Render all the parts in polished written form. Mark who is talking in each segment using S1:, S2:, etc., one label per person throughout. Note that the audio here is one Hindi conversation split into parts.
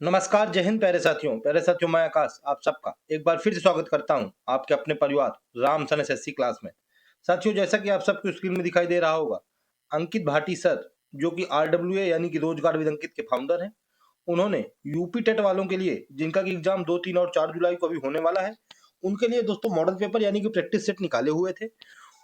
S1: नमस्कार, जय हिंद प्यारे साथियों मैं आकाश आप सबका एक बार फिर से स्वागत करता हूं आपके अपने परिवार राम सन एसएससी क्लास में। साथियों, जैसा कि आप सबको स्क्रीन में दिखाई दे रहा होगा, अंकित भाटी सर जो कि आरडब्ल्यूए यानी कि रोजगार विद अंकित के फाउंडर हैं, उन्होंने यूपी टेट वालों के लिए जिनका कि एग्जाम 2, 3 और 4 जुलाई को अभी होने वाला है, उनके लिए दोस्तों मॉडल पेपर यानी कि प्रैक्टिस सेट निकाले हुए थे।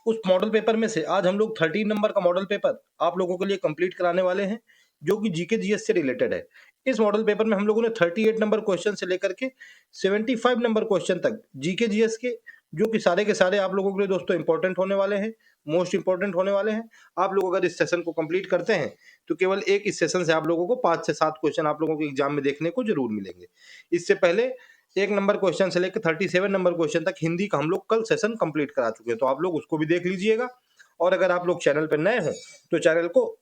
S1: उस मॉडल पेपर में से आज हम लोग 13 नंबर का मॉडल पेपर आप लोगों के लिए कंप्लीट कराने वाले हैं, जो कि जीके जीएस से रिलेटेड है। इस मॉडल पेपर में हम लोगों ने 38 नंबर क्वेश्चन से लेकर के 75 नंबर क्वेश्चन तक जीके जीएस के, जो कि सारे के सारे आप लोगों के लिए दोस्तों इंपॉर्टेंट होने वाले हैं, मोस्ट इंपॉर्टेंट होने वाले हैं। आप लोग अगर इस सेशन को कंप्लीट करते हैं तो केवल एक इस सेशन से आप लोगों को 5 से 7 क्वेश्चन आप लोगों के एग्जाम में देखने को जरूर मिलेंगे। इससे पहले 1 नंबर क्वेश्चन से लेकर 37 नंबर क्वेश्चन तक हिंदी का हम लोग कल सेशन कंप्लीट करा चुके हैं, तो आप लोग उसको भी देख लीजिएगा। और अगर आप लोग चैनल पर नए हैं तो चैनल को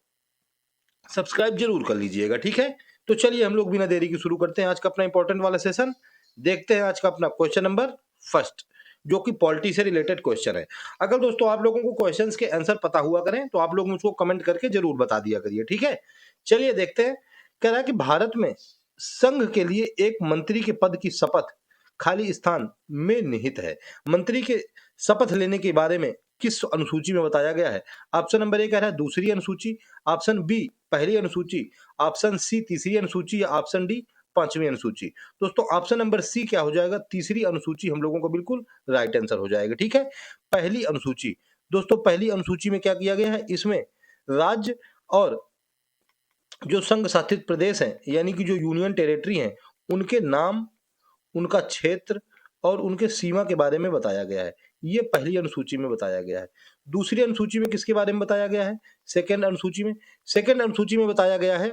S1: सब्सक्राइब जरूर कर लीजिएगा, ठीक है। तो चलिए हम लोग बिना देरी की शुरू करते हैं आज का अपना इंपॉर्टेंट वाला सेशन। देखते हैं आज का अपना क्वेश्चन नंबर फर्स्ट, जो कि पॉलिटी से रिलेटेड क्वेश्चन है। अगर दोस्तों आप लोगों को क्वेश्चंस के आंसर पता हुआ करें तो आप लोग मुझको कमेंट करके जरूर बता दिया करिए, ठीक है। चलिए देखते हैं। कह रहा है कि भारत में संघ के लिए एक मंत्री के पद की शपथ खाली स्थान में निहित है। मंत्री के शपथ लेने के बारे में किस अनुसूची में बताया गया है? ऑप्शन नंबर ए कह रहा है दूसरी अनुसूची, ऑप्शन बी पहली अनुसूची, ऑप्शन सी तीसरी अनुसूची या ऑप्शन डी पांचवी अनुसूची। दोस्तों ऑप्शन नंबर सी क्या हो जाएगा? तीसरी अनुसूची हम लोगों को बिल्कुल राइट आंसर हो जाएगा, ठीक है। पहली अनुसूची, दोस्तों पहली अनुसूची में क्या किया गया है? इसमें राज्य और जो संघ शासित प्रदेश हैं यानी कि जो यूनियन टेरिटरी हैं, उनके नाम, उनका क्षेत्र और उनके सीमा के बारे में बताया गया है। ये पहली अनुसूची में बताया गया है। दूसरी अनुसूची में किसके बारे में बताया गया है? सेकंड अनुसूची में। सेकंड अनुसूची में बताया गया है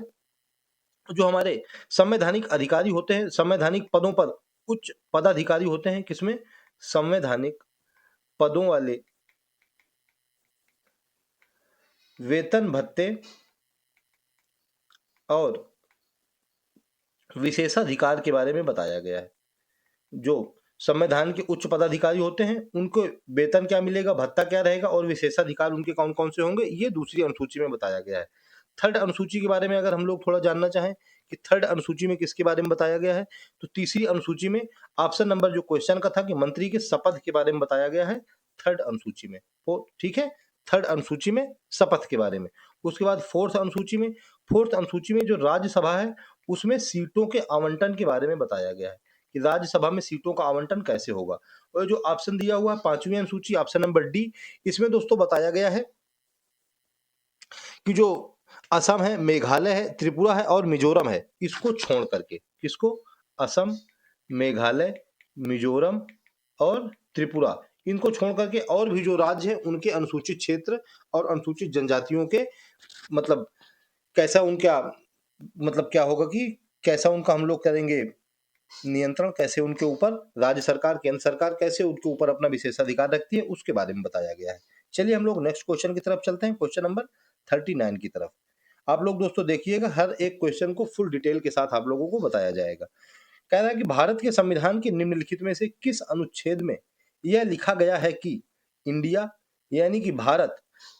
S1: जो हमारे संवैधानिक अधिकारी होते हैं, संवैधानिक पदों पर उच्च पदाधिकारी होते हैं, किसमें? संवैधानिक पदों वाले वेतन भत्ते और विशेषाधिकार के बारे में बताया गया है। जो संविधान के उच्च पदाधिकारी होते हैं उनको वेतन क्या मिलेगा, भत्ता क्या रहेगा और विशेषाधिकार उनके कौन कौन से होंगे, ये दूसरी अनुसूची में बताया गया है। थर्ड अनुसूची के बारे में अगर हम लोग थोड़ा जानना चाहें कि थर्ड अनुसूची में किसके बारे में बताया गया है, तो तीसरी अनुसूची में ऑप्शन नंबर जो क्वेश्चन का था कि मंत्री के शपथ के बारे में बताया गया है थर्ड अनुसूची में, वो ठीक है। थर्ड अनुसूची में शपथ के बारे में। उसके बाद फोर्थ अनुसूची में जो राज्यसभा है उसमें सीटों के आवंटन के बारे में बताया गया है कि राज्यसभा में सीटों का आवंटन कैसे होगा। और जो ऑप्शन दिया हुआ है पांचवी अनुसूची, ऑप्शन नंबर डी, इसमें दोस्तों बताया गया है कि जो असम है, मेघालय है, त्रिपुरा है और मिजोरम है, इसको छोड़ करके, किसको? असम, मेघालय, मिजोरम और त्रिपुरा, इनको छोड़ करके और भी जो राज्य हैं उनके अनुसूचित क्षेत्र और अनुसूचित जनजातियों के मतलब कैसा उनका मतलब क्या होगा कि कैसा उनका हम लोग करेंगे नियंत्रण, कैसे उनके ऊपर राज्य सरकार, केंद्र सरकार कैसे उनके ऊपर अपना विशेषाधिकार रखती है, उसके बारे में बताया गया है। चलिए हम लोग नेक्स्ट क्वेश्चन की तरफ चलते हैं, क्वेश्चन नंबर 39 की तरफ। आप लोग दोस्तों देखिएगा, हर एक क्वेश्चन को फुल डिटेल के साथ आप लोगों को बताया जाएगा। कह रहा है कि भारत के संविधान के निम्नलिखित में से किस अनुच्छेद में यह लिखा गया है कि इंडिया यानी कि भारत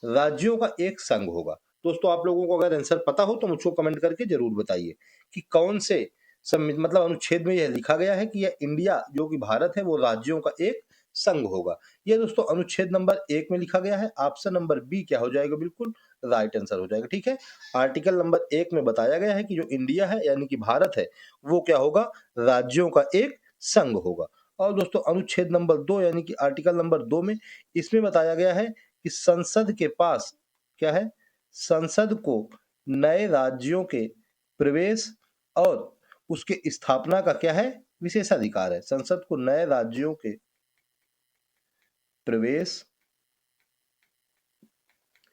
S1: राज्यों का एक संघ होगा? दोस्तों आप लोगों को अगर आंसर पता हो तो मुझको कमेंट करके जरूर बताइए कि कौन से मतलब अनुच्छेद में यह लिखा गया है कि यह इंडिया जो कि भारत है वो राज्यों का एक संघ होगा। यह दोस्तों अनुच्छेद नंबर 1 में लिखा गया है। ऑप्शन नंबर बी क्या हो जाएगा? बिल्कुल राइट आंसर हो जाएगा, ठीक है। आर्टिकल नंबर 1 में बताया गया है कि जो इंडिया है यानी कि भारत है वो क्या होगा? राज्यों का एक संघ होगा। और दोस्तों अनुच्छेद नंबर 2 यानी कि आर्टिकल नंबर 2 में इसमें बताया गया है कि संसद के पास क्या है? संसद को नए राज्यों के प्रवेश और उसके स्थापना का क्या है? विशेषाधिकार है। संसद को नए राज्यों के प्रवेश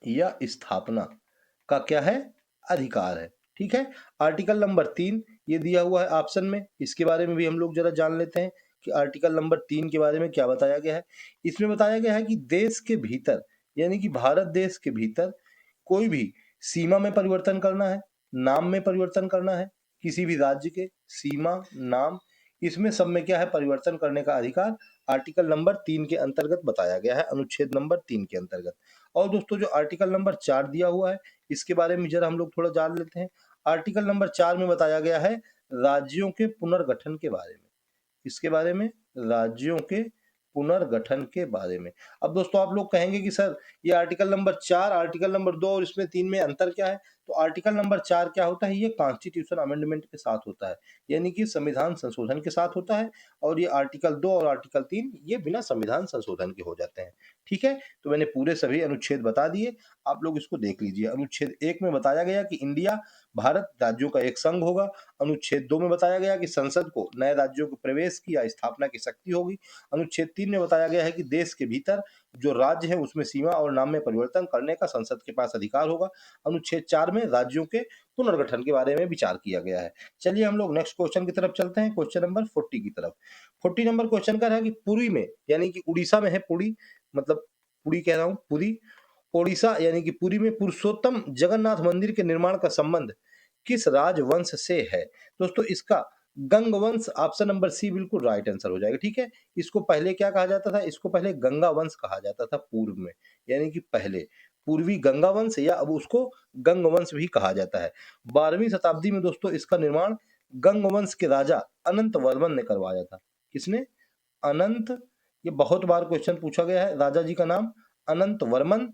S1: या स्थापना का क्या है? अधिकार है, ठीक है। आर्टिकल नंबर 3 ये दिया हुआ है ऑप्शन में, इसके बारे में भी हम लोग जरा जान लेते हैं कि आर्टिकल नंबर 3 के बारे में क्या बताया गया है। इसमें बताया गया है कि देश के भीतर यानी कि भारत देश के भीतर कोई भी सीमा में परिवर्तन करना है, नाम में परिवर्तन करना है, किसी भी राज्य के सीमा, नाम, इसमें सब में क्या है? परिवर्तन करने का अधिकार आर्टिकल नंबर 3 के अंतर्गत बताया गया है, अनुच्छेद नंबर 3 के अंतर्गत। और दोस्तों जो आर्टिकल नंबर 4 दिया हुआ है इसके बारे में जरा हम लोग थोड़ा जान लेते हैं। आर्टिकल नंबर 4 में बताया गया है राज्यों के पुनर्गठन के बारे में। किसके बारे में? राज्यों के पुनर्गठन के बारे में। अब दोस्तों आप लोग कहेंगे कि सर ये आर्टिकल नंबर 4, आर्टिकल नंबर 2 और इसमें 3 में अंतर क्या है? तो आर्टिकल नंबर 4 क्या होता है? ये कॉन्स्टिट्यूशन अमेंडमेंट के साथ होता है, यानी कि संविधान संशोधन के साथ होता है। और ये आर्टिकल 2 और आर्टिकल 3 ये बिना संविधान संशोधन के हो जाते हैं। ठीक है, तो मैंने पूरे सभी अनुच्छेद बता दिए, आप लोग इसको देख लीजिए। अनुच्छेद 1 में बताया गया कि इंडिया भारत राज्यों का एक संघ होगा। अनुच्छेद 2 में बताया गया कि संसद को नए राज्यों के प्रवेश की या स्थापना की शक्ति होगी। अनुच्छेद 3 में बताया गया है कि देश के भीतर जो राज्य है उसमें सीमा और नाम में परिवर्तन करने का संसद के पास अधिकार होगा। अनुच्छेद 4 में राज्यों के पुनर्गठन के बारे में विचार किया गया है। चलिए हम लोग नेक्स्ट क्वेश्चन की तरफ चलते हैं, क्वेश्चन नंबर 40 की तरफ। 40 नंबर क्वेश्चन का है कि पुरी में, यानी कि उड़ीसा में है पुरी, मतलब पुरी कह रहा हूं, पुरी, ओडिशा यानी कि पुरी में पुरुषोत्तम जगन्नाथ मंदिर के निर्माण का संबंध किस राजवंश से है? दोस्तों इसका गंग वंश, ऑप्शन नंबर सी बिल्कुल राइट आंसर हो जाएगा। ठीक है, इसको पहले क्या कहा जाता था? इसको पहले गंगा वंश कहा जाता था पूर्व में, यानी कि पहले पूर्वी गंगा वंश, या अब उसको गंग वंश भी कहा जाता है। 12वीं शताब्दी में दोस्तों इसका निर्माण गंग वंश के राजा अनंत वर्मन ने करवाया था। किसने? अनंत, ये बहुत बार क्वेश्चन पूछा गया है। राजा जी का नाम अनंत वर्मन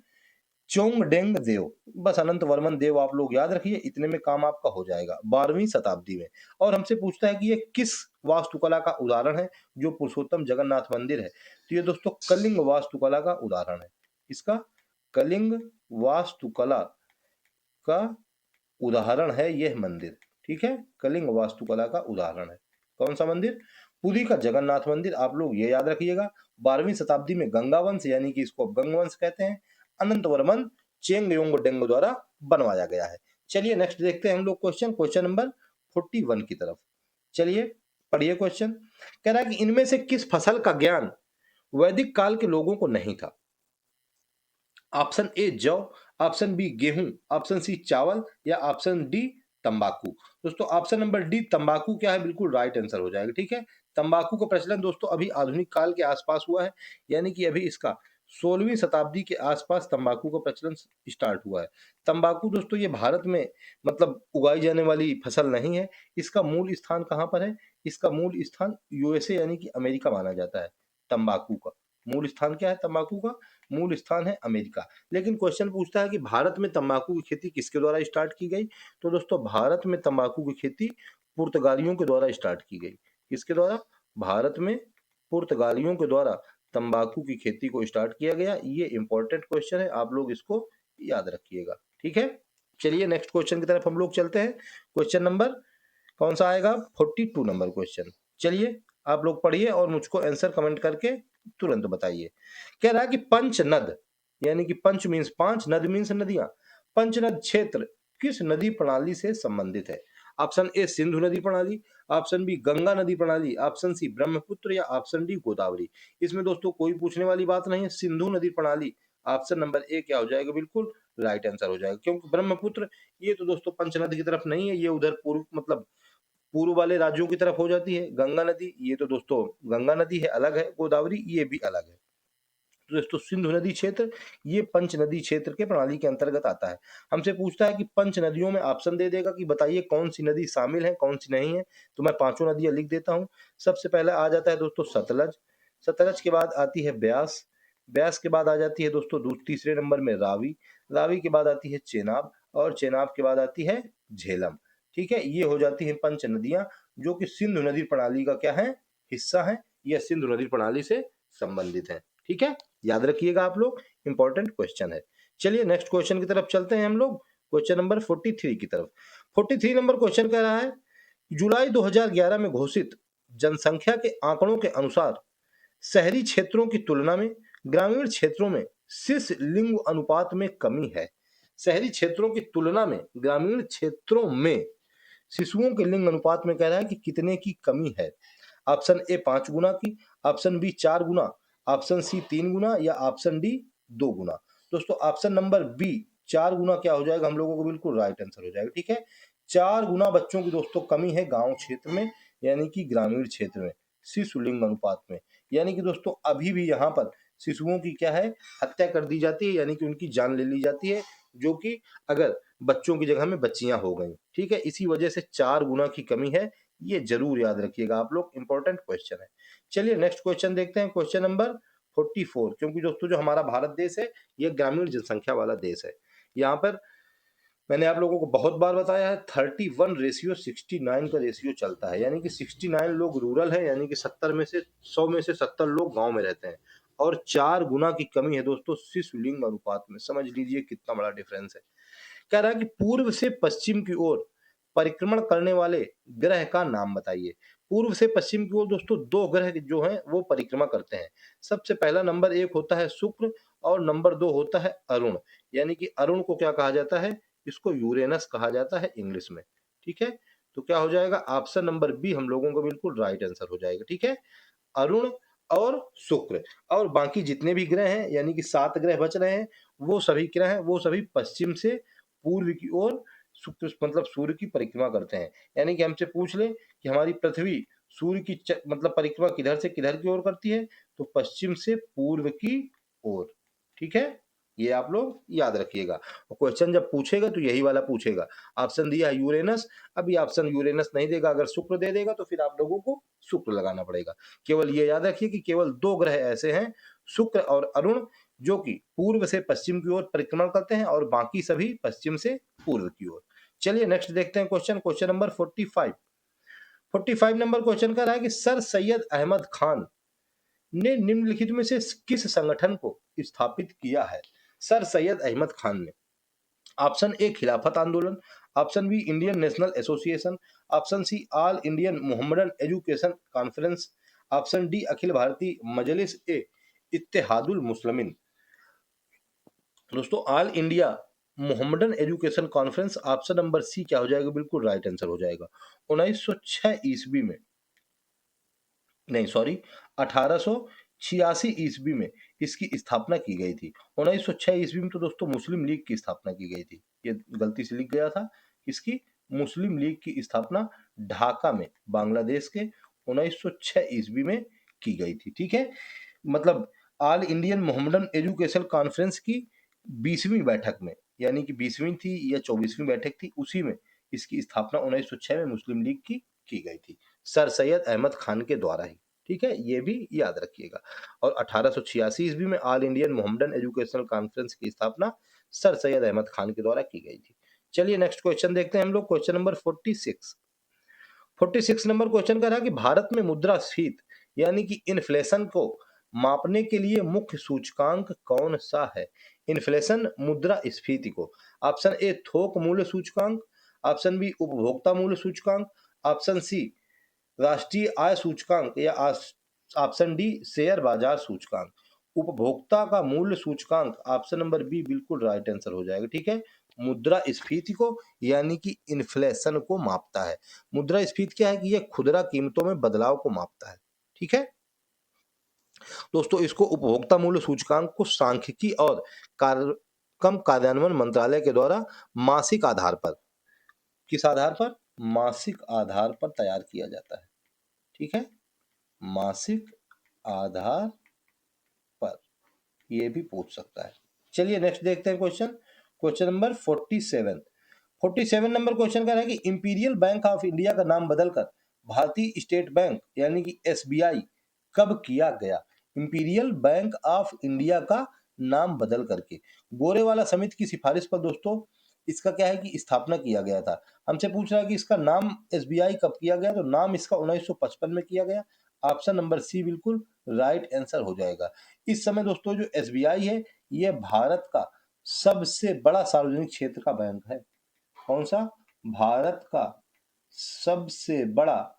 S1: चोंगडेंग देव, बस अनंत वर्मन देव आप लोग याद रखिए, इतने में काम आपका हो जाएगा। 12वीं शताब्दी में। और हमसे पूछता है कि ये किस वास्तुकला का उदाहरण है जो पुरुषोत्तम जगन्नाथ मंदिर है? तो ये दोस्तों कलिंग वास्तुकला का उदाहरण है। इसका कलिंग वास्तुकला का उदाहरण है यह मंदिर। ठीक है, कलिंग वास्तुकला का उदाहरण है। कौन सा मंदिर? पुरी का जगन्नाथ मंदिर। आप लोग ये याद रखिएगा। 12वीं शताब्दी में गंगा वंश, यानी कि इसको गंग वंश कहते हैं, अनंत वर्मन चेंगयोंगडेंग द्वारा बनवाया गया है। चलिए नेक्स्ट देखते हैं हम लोग क्वेश्चन, क्वेश्चन नंबर 41 की तरफ। चलिए पढ़िए क्वेश्चन। कह रहा है कि इनमें से किस फसल का ज्ञान वैदिक काल के लोगों को नहीं था? ऑप्शन ए जौ, ऑप्शन बी गेहूं, ऑप्शन सी चावल, या ऑप्शन डी तंबाकू। दोस्तों ऑप्शन नंबर डी तंबाकू क्या है? बिल्कुल राइट आंसर हो जाएगा। ठीक है, तंबाकू का प्रचलन दोस्तों अभी आधुनिक काल के आसपास हुआ है, यानी कि अभी इसका 16वीं शताब्दी के आसपास तंबाकू का प्रचलन स्टार्ट हुआ है। तंबाकू दोस्तों ये भारत में मतलब उगाई जाने वाली फसल नहीं है। इसका मूल स्थान कहाँ पर है? इसका मूल स्थान यूएसए यानी कि अमेरिका माना जाता है। तंबाकू का मूल स्थान क्या है? तंबाकू का मूल स्थान है अमेरिका। लेकिन क्वेश्चन पूछता है कि भारत में तंबाकू की खेती किसके द्वारा स्टार्ट की गई? तो दोस्तों भारत में तंबाकू की खेती पुर्तगालियों के द्वारा स्टार्ट की गई। किसके द्वारा? भारत में पुर्तगालियों के द्वारा तंबाकू की खेती को स्टार्ट किया गया। ये इंपॉर्टेंट क्वेश्चन है, आप लोग इसको याद रखिएगा। ठीक है, चलिए नेक्स्ट क्वेश्चन की तरफ हम लोग चलते हैं। क्वेश्चन नंबर कौन सा आएगा? 42 नंबर क्वेश्चन। चलिए आप लोग पढ़िए और मुझको आंसर कमेंट करके तुरंत बताइए। कह रहा है कि पंचनद, यानी कि पंच मीन्स पांच, नद मीन्स नदियां, पंचनद क्षेत्र किस नदी प्रणाली से संबंधित है? ऑप्शन ए सिंधु नदी प्रणाली, ऑप्शन बी गंगा नदी प्रणाली, ऑप्शन सी ब्रह्मपुत्र, या ऑप्शन डी गोदावरी। इसमें दोस्तों कोई पूछने वाली बात नहीं है, सिंधु नदी प्रणाली। ऑप्शन नंबर ए क्या हो जाएगा? बिल्कुल राइट आंसर हो जाएगा, क्योंकि ब्रह्मपुत्र ये तो दोस्तों पंचनद की तरफ नहीं है, ये उधर पूर्व मतलब पूर्व वाले राज्यों की तरफ हो जाती है। गंगा नदी ये तो दोस्तों गंगा नदी है, अलग है। गोदावरी ये भी अलग है। तो दोस्तों सिंधु नदी क्षेत्र ये पंच नदी क्षेत्र के प्रणाली के अंतर्गत आता है। हमसे पूछता है कि पंच नदियों में ऑप्शन दे देगा कि बताइए कौन सी नदी शामिल है, कौन सी नहीं है। तो मैं पांचों नदियां लिख देता हूं। सबसे पहले आ जाता है दोस्तों सतलज, सतलज के बाद आती है ब्यास, ब्यास के बाद आ जाती है दोस्तों तीसरे नंबर में रावी, रावी के बाद आती है चेनाब, और चेनाब के बाद आती है झेलम। ठीक है, ये हो जाती है पंच नदियां जो कि सिंधु नदी प्रणाली का क्या है? हिस्सा है। यह सिंधु नदी प्रणाली से संबंधित है। ठीक है, याद रखिएगा आप लोग, इंपॉर्टेंट क्वेश्चन है। चलिए नेक्स्ट क्वेश्चन की तरफ चलते हैं हम लोग, क्वेश्चन नंबर 43 की तरफ। 43 नंबर क्वेश्चन कह रहा है जुलाई 2011 में घोषित जनसंख्या के आंकड़ों के अनुसार शहरी क्षेत्रों की तुलना में ग्रामीण क्षेत्रों में शिशु लिंग अनुपात में कमी है। शहरी क्षेत्रों की तुलना में ग्रामीण क्षेत्रों में शिशुओं के लिंग अनुपात में कह रहा है कि कितने की कमी है? ऑप्शन ए 5 गुना की, ऑप्शन बी 4 गुना, ऑप्शन सी 3 गुना, या ऑप्शन डी 2 गुना। दोस्तों ऑप्शन नंबर बी 4 गुना क्या हो जाएगा? हम लोगों को बिल्कुल राइट आंसर हो जाएगा। ठीक है, 4 गुना बच्चों की दोस्तों कमी है गांव क्षेत्र में, यानी कि ग्रामीण क्षेत्र में शिशु लिंग अनुपात में। यानी कि दोस्तों अभी भी यहाँ पर शिशुओं की क्या है? हत्या कर दी जाती है, यानी कि उनकी जान ले ली जाती है, जो कि अगर बच्चों की जगह में बच्चियां हो गई। ठीक है, इसी वजह से 4 गुना की कमी है ये जरूर याद रखिएगा आप लोग, इंपॉर्टेंट क्वेश्चन है। चलिए नेक्स्ट क्वेश्चन देखते हैं, क्वेश्चन नंबर 44। क्योंकि दोस्तों जो हमारा भारत देश है ये ग्रामीण जनसंख्या वाला देश है। यहाँ पर मैंने आप लोगों को बहुत बार बताया है 31 रेशियो 69 का रेशियो चलता है, यानी कि 69 लोग रूरल है, यानी कि 70 में से 100 में से 70 लोग गांव में रहते हैं। और 4 गुना की कमी है दोस्तों शिशु लिंग अनुपात में। समझ लीजिए कितना बड़ा डिफरेंस है। कह रहा है कि पूर्व से पश्चिम की ओर परिक्रमण करने वाले ग्रह का नाम बताइए। पूर्व से पश्चिम की ओर दोस्तों 2 ग्रह जो हैं वो परिक्रमा करते हैं। सबसे पहला नंबर 1 होता है शुक्र और नंबर 2 होता है अरुण। यानी कि अरुण को क्या कहा जाता है, इसको यूरेनस कहा जाता है इंग्लिश में। ठीक है, तो क्या हो जाएगा, ऑप्शन नंबर बी हम लोगों का बिल्कुल राइट आंसर हो जाएगा। ठीक है, अरुण और शुक्र। और बाकी जितने भी ग्रह हैं, यानी कि 7 ग्रह बच रहे हैं, वो सभी ग्रह हैं वो सभी पश्चिम से पूर्व की ओर शुक्र मतलब सूर्य की परिक्रमा करते हैं। यानी कि हमसे पूछ ले कि हमारी पृथ्वी सूर्य की मतलब परिक्रमा किधर से किधर की ओर करती है, तो पश्चिम से पूर्व की ओर। ठीक है, ये आप लोग याद रखिएगा। और क्वेश्चन जब पूछेगा तो यही वाला पूछेगा। ऑप्शन दिया है यूरेनस, अभी ऑप्शन यूरेनस नहीं देगा, अगर शुक्र दे देगा तो फिर आप लोगों को शुक्र लगाना पड़ेगा। केवल ये याद रखिए कि केवल 2 ग्रह ऐसे हैं, शुक्र और अरुण, जो कि पूर्व से पश्चिम की ओर परिक्रमण करते हैं और बाकी सभी पश्चिम से पूर्व की ओर। चलिए नेक्स्ट देखते हैं question, question number 45। 45 number question का रहा है कि सर सैयद अहमद खान ने निम्नलिखित में से किस संगठन को स्थापित किया है। सर सैयद अहमद खान ने, ऑप्शन ए खिलाफत आंदोलन, option B Indian National Association, option C all Indian Mohammedan education conference, option D Akhil Bharatiya Majlis e Ittehadul Muslimeen. दोस्तों all India Mohammedan education conference, option number C क्या हो जाएगा, बिल्कुल राइट आंसर हो जाएगा। 1906 ईस्वी में, नहीं सॉरी, 1886 ईस्वी में इसकी स्थापना की गई थी। 1906 ईस्वी में तो दोस्तों मुस्लिम लीग की स्थापना की गई थी, ये गलती से लिख गया था। इसकी मुस्लिम लीग की स्थापना ढाका में बांग्लादेश के 1906 ईस्वी में की गई थी। ठीक है, मतलब all Indian Mohammedan education conference की 20वीं बैठक में, यानी कि 20वीं थी या 24वीं बैठक थी, उसी में इसकी स्थापना 1906 में मुस्लिम लीग की गई थी, सर सैयद अहमद खान के द्वारा ही। ठीक है, ये भी याद रखिएगा। और 1886 ईस्वी में all Indian Mohammedan educational conference की स्थापना सर सैयद अहमद खान के द्वारा की गई थी। चलिए नेक्स्ट क्वेश्चन देखते हैं हम लोग, क्वेश्चन नंबर 46। 46 नंबर क्वेश्चन का रहा कि भारत में मुद्रास्फीति यानी कि इन्फ्लेशन को मापने के लिए मुख्य सूचकांक कौन सा है। इन्फ्लेशन मुद्रास्फीति को, ऑप्शन ए थोक मूल्य सूचकांक, ऑप्शन बी उपभोक्ता मूल्य सूचकांक, ऑप्शन सी राष्ट्रीय आय सूचकांक या ऑप्शन डी शेयर बाजार सूचकांक। उपभोक्ता का मूल्य सूचकांक, ऑप्शन नंबर बी बिल्कुल राइट आंसर हो जाएगा। ठीक है, मुद्रास्फीति को यानी कि इन्फ्लेशन को मापता है। मुद्रास्फीति क्या है कि यह खुदरा कीमतों में बदलाव को मापता है। ठीक है दोस्तों, इसको उपभोक्ता मूल्य सूचकांक को सांख्यिकी और कार्यक्रम कार्यान्वयन मंत्रालय के द्वारा मासिक आधार पर, किस आधार पर, मासिक आधार पर तैयार किया जाता है। ठीक है, मासिक आधार पर, ये भी पूछ सकता है। चलिए नेक्स्ट देखते हैं question, question number 47। 47 number question का है कि इंपीरियल बैंक ऑफ इंडिया का नाम बदलकर भारतीय स्टेट बैंक यानी कि एसबीआई कब किया गया। इंपीरियल बैंक ऑफ इंडिया का नाम बदल करके गोरेवाला समिति की सिफारिश पर दोस्तों इसका क्या है कि स्थापना किया गया था। हमसे पूछ रहा है कि इसका नाम एसबीआई कब किया गया, तो नाम इसका 1955 में किया गया। ऑप्शन नंबर सी बिल्कुल राइट आंसर हो जाएगा। इस समय दोस्तों जो एसबीआई है यह भारत का सबसे बड़ा सार्वजनिक क्षेत्र का बैंक है। कौन सा, भारत का सबसे बड़ा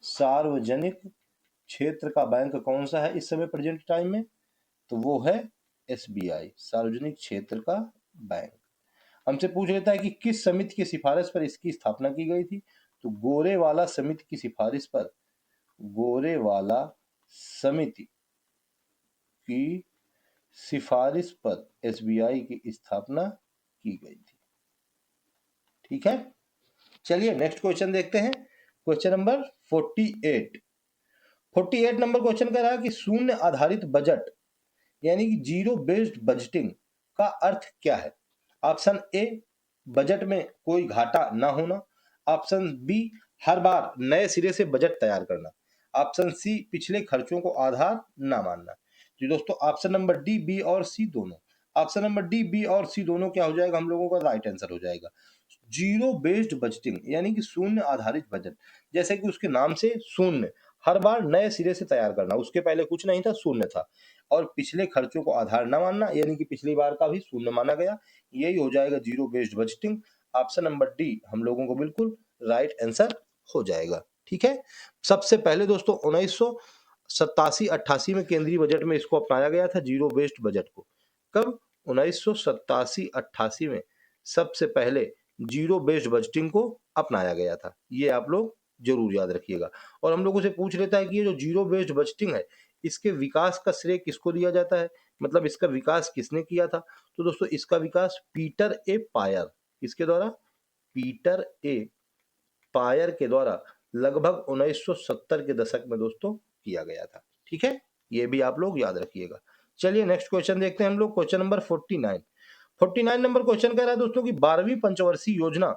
S1: सार्वजनिक क्षेत्र का बैंक कौन सा है इस समय प्रेजेंट टाइम में, तो वो है एसबीआई, सार्वजनिक क्षेत्र का बैंक। हमसे पूछ लेता है कि किस समिति की सिफारिश पर इसकी स्थापना की गई थी, तो गोरेवाला समिति की सिफारिश पर, गोरेवाला समिति की सिफारिश पर एसबीआई की स्थापना की गई थी। ठीक है, चलिए नेक्स्ट क्वेश्चन देखते हैं, क्वेश्चन नंबर 48। 48 नंबर क्वेश्चन कह रहा है कि शून्य आधारित बजट यानी कि जीरो बेस्ड बजटिंग का अर्थ क्या है। ऑप्शन ए बजट में कोई घाटा ना होना, ऑप्शन बी हर बार नए सिरे से बजट तैयार करना। ऑप्शन सी, पिछले खर्चों को आधार ना मानना। जी दोस्तों, ऑप्शन नंबर डी, बी और सी दोनों, ऑप्शन नंबर डी, बी और सी दोनों क्या हो जाएगा हम लोगों का राइट आंसर हो जाएगा। जीरो बेस्ड बजटिंग यानी कि शून्य आधारित बजट, जैसे कि उसके नाम से शून्य, हर बार नए सिरे से तैयार करना, उसके पहले कुछ नहीं था, शून्य था। और पिछले खर्चों को आधार न मानना यानी कि पिछली बार का भी शून्य माना गया, यही हो जाएगा zero based budgeting. Option number D हम लोगों को बिल्कुल राइट आंसर हो जाएगा। ठीक है, सबसे पहले दोस्तों 1987-88 में केंद्रीय बजट में इसको अपनाया गया था, जीरो बेस्ड बजट को। कब? 1987-88 में सबसे पहले जीरो बेस्ड बजटिंग को अपनाया गया था, ये आप लोग जरूर याद रखिएगा। और हम लोगों से पूछ लेता है कि ये जो जीरो बेस्ड बजटिंग है, इसके विकास का श्रेय किसको दिया जाता है, मतलब इसका विकास किसने किया था? तो दोस्तों इसका विकास पीटर ए पायर, किसके द्वारा? पीटर ए पायर के द्वारा लगभग 1970 के दशक में दोस्तों किया गया था। ठीक है, ये भी आप लोग याद रखिएगा। चलिए नेक्स्ट क्वेश्चन देखते हैं हम लोग, क्वेश्चन नंबर 49 नंबर क्वेश्चन कह रहा है दोस्तों कि 12वीं पंचवर्षीय योजना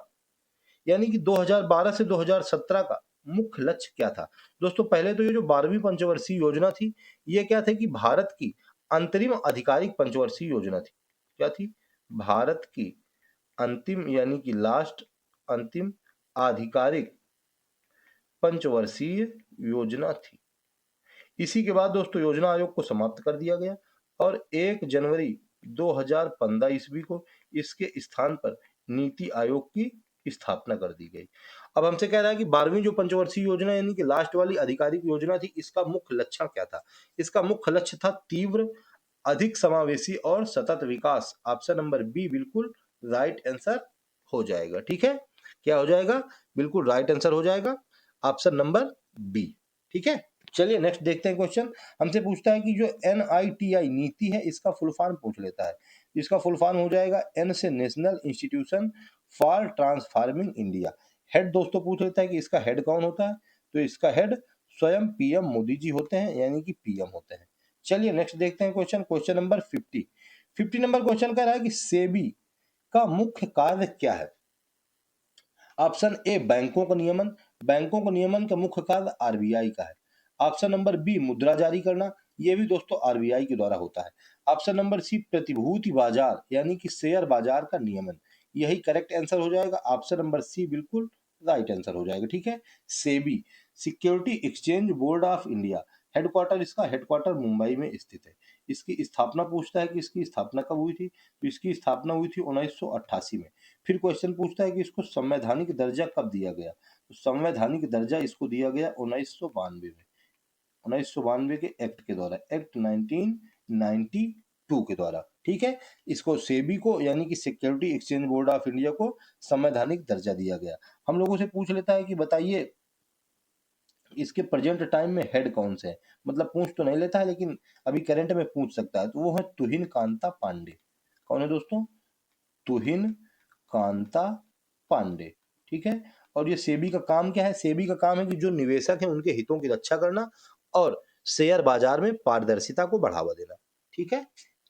S1: यानी कि 2012 से 2017 का मुख्य लक्ष्य क्या था? दोस्तों पहले तो ये जो 12वीं पंचवर्षीय योजना थी, ये क्या थी कि भारत की अंतरिम आधिकारिक पंचवर्षीय योजना थी। क्या थी? भारत की अंतिम यानी कि लास्ट अंतिम आधिकारिक पंचवर्षीय योजना थी। इसी के बाद दोस्तों योजना आयोग को समाप्त कर दिया गया और 1 जनवरी 2015 ईस्वी को इसके स्थान पर नीति आयोग की स्थापना कर दी गई। अब हमसे कह रहा है कि 12वीं जो पंचवर्षीय योजना यानी कि लास्ट वाली आधिकारिक योजना थी, इसका मुख्य लक्ष्य क्या था? इसका मुख्य लक्ष्य था तीव्र, अधिक समावेशी और सतत विकास। ऑप्शन नंबर बी बिल्कुल राइट आंसर हो जाएगा। ठीक है, क्या हो जाएगा? बिल्कुल राइट आंसर हो जाएगा, ऑप्शन नंबर बी। ठीक है, चलिए नेक्स्ट देखते हैं क्वेश्चन। हमसे पूछता है कि जो NITI नीति है, इसका फुल फॉर्म पूछ लेता है। इसका फुल फॉर्म हो जाएगा N से national institution for transforming India. Head दोस्तों पूछ लेता है कि इसका हेड कौन होता है? तो इसका हेड स्वयं PM मोदी जी होते हैं, यानी कि PM होते हैं। चलिए नेक्स्ट देखते हैं question, question number 50 number question कह रहा है कि सेबी का मुख्य कार्य क्या है? ऑप्शन ए बैंकों का नियमन, बैंकों का नियमन का मुख्य कार्य RBI का है। ऑप्शन नंबर बी मुद्रा जारी करना, ये भी दोस्तों RBI के द्वारा होता है। ऑप्शन नंबर सी प्रतिभूति बाजार यानी कि शेयर बाजार का नियमन, यही करेक्ट आंसर हो जाएगा। ऑप्शन नंबर सी बिल्कुल राइट आंसर हो जाएगा। ठीक है, SEBI security exchange board of India, headquarter इसका हेडक्वार्टर मुंबई में स्थित है। इसकी स्थापना पूछता है कि इसकी स्थापना कब हुई थी, तो इसकी स्थापना हुई थी 1988 में। फिर क्वेश्चन पूछता है कि इसको संवैधानिक दर्जा कब दिया गया, तो संवैधानिक दर्जा इसको दिया गया 1992 में, 1992 के एक्ट के द्वारा, एक्ट 1992 के द्वारा। ठीक है, इसको सेबी को यानी कि security exchange board of India को संवैधानिक दर्जा दिया गया। हम लोगों से पूछ लेता है कि बताइए इसके प्रेजेंट टाइम में हेड कौन से हैं, मतलब पूछ तो नहीं लेता है लेकिन अभी करंट में पूछ सकता है, तो वो है तुहिन कांता पांडे। कौन है दोस्तों? तुहिन कांता पांडे। ठीक है, और ये सेबी का काम क्या है? सेबी का काम है कि जो निवेशक हैं उनके हितों की रक्षा करना और शेयर बाजार में पारदर्शिता को बढ़ावा देना। ठीक है,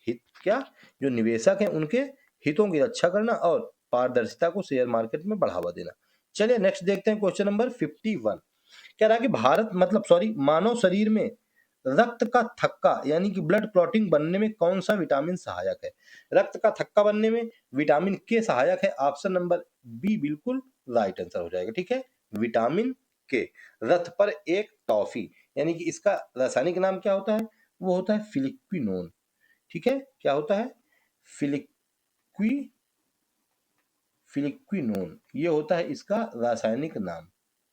S1: हित क्या? जो निवेशक हैं उनके हितों की रक्षा करना और पारदर्शिता को शेयर मार्केट में बढ़ावा देना। चलिए नेक्स्ट देखते हैं क्वेश्चन नंबर 51। कह रहा है कि भारत मतलब सॉरी मानव शरीर में रक्त का थक्का यानी कि ब्लड क्लॉटिंग बनने में कौन सा विटामिन सहायक है? रक्त का थक्का बनने में विटामिन के सहायक है। ऑप्शन नंबर बी बिल्कुल राइट आंसर हो जाएगा। ठीक है, विटामिन के। रथ पर एक टॉफी यानी कि इसका रासायनिक नाम क्या होता है? वो होता है फिलिक्विनोन। ठीक है, क्या होता है? फिलिक्वी फिलिक्विनोन, ये होता है इसका रासायनिक नाम।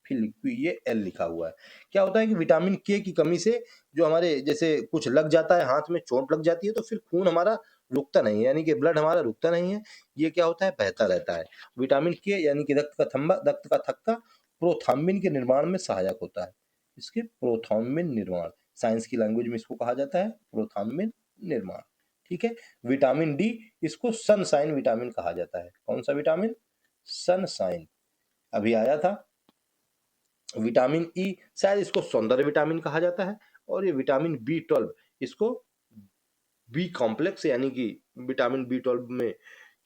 S1: फिलिक्वी, ये एल लिखा हुआ है। क्या होता है कि विटामिन के की कमी से जो हमारे जैसे कुछ लग जाता है, हाथ में चोट लग जाती है, तो फिर खून हमारा रुकता नहीं है, यानी कि ब्लड हमारा रुकता नहीं है, ये क्या होता है? बहता रहता है। विटामिन के यानी कि रक्त का थक्का प्रोथाम्बिन के निर्माण में सहायक होता है। इसके प्रोथाम्बिन निर्माण, साइंस की लैंग्वेज में इसको कहा जाता है प्रोथाम्बिन निर्माण। ठीक है, विटामिन डी, इसको सनसाइन विटामिन कहा जाता है। कौन सा विटामिन? सनसाइन, अभी आया था। विटामिन ई, शायद इसको सौंदर्य विटामिन कहा जाता है। और ये विटामिन B12, इसको बी कॉम्प्लेक्स यानी कि विटामिन B12 में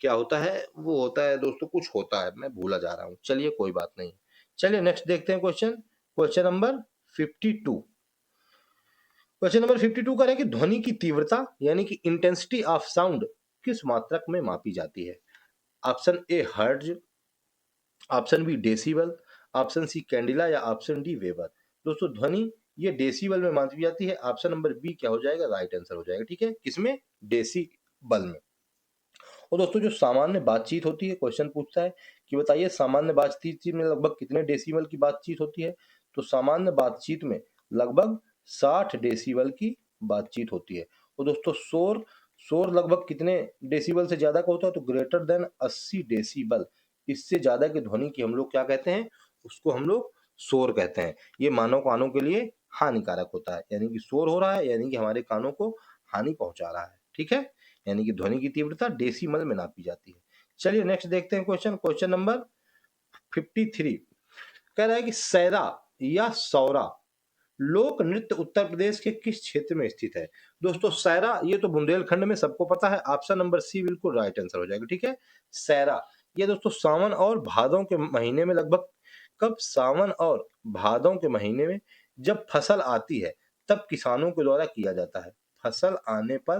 S1: क्या होता है? वो होता है दोस्तों, कुछ होता है, मैं भूला जा रहा हूँ, चलिए कोई बात नहीं। चलिए नेक्स्ट देखते हैं क्वेश्चन नंबर 52। क्वेश्चन नंबर 52 का है कि ध्वनि की तीव्रता यानी कि इंटेंसिटी ऑफ साउंड किस मात्रक में मापी जाती है? Option A hertz, option B decibel, option C candela या ऑप्शन डी वेबर। दोस्तों ध्वनि ये डेसिबल में मापी जाती है। ऑप्शन नंबर बी क्या हो जाएगा? राइट आंसर हो जाएगा। ठीक है, किसमें? डेसिबल में। और दोस्तों जो सामान्य बातचीत होती है, क्वेश्चन पूछता है कि बताइए सामान्य बातचीत में लगभग कितने डेसिबल की बातचीत होती है? तो सामान्य बातचीत में लगभग 60 डेसिबल की बातचीत होती है। और दोस्तों शोर शोर लगभग कितने डेसिबल से ज्यादा का होता है? तो ग्रेटर देन 80 डेसिबल। इससे ज्यादा की ध्वनि की हम लोग क्या कहते हैं? उसको हम लोग शोर कहते हैं। ये मानव कानों के लिए हानिकारक होता है, यानी कि शोर हो रहा है यानी कि हमारे कानों को हानि पहुंचा रहा है। ठीक है, यानी कि ध्वनि की तीव्रता डेसिमल में नापी जाती है। चलिए नेक्स्ट देखते हैं क्वेश्चन नंबर 53। कह रहा है कि सैरा या सौरा लोक नृत्य उत्तर प्रदेश के किस क्षेत्र में स्थित है? दोस्तों सैरा ये तो बुंदेलखंड में सबको पता है। ऑप्शन नंबर सी बिल्कुल राइट आंसर हो जाएगा। ठीक है, सैरा ये दोस्तों सावन और भादों के महीने में लगभग, कब? सावन और भादों के महीने में जब फसल आती है तब किसानों के द्वारा किया जाता है। फसल आने पर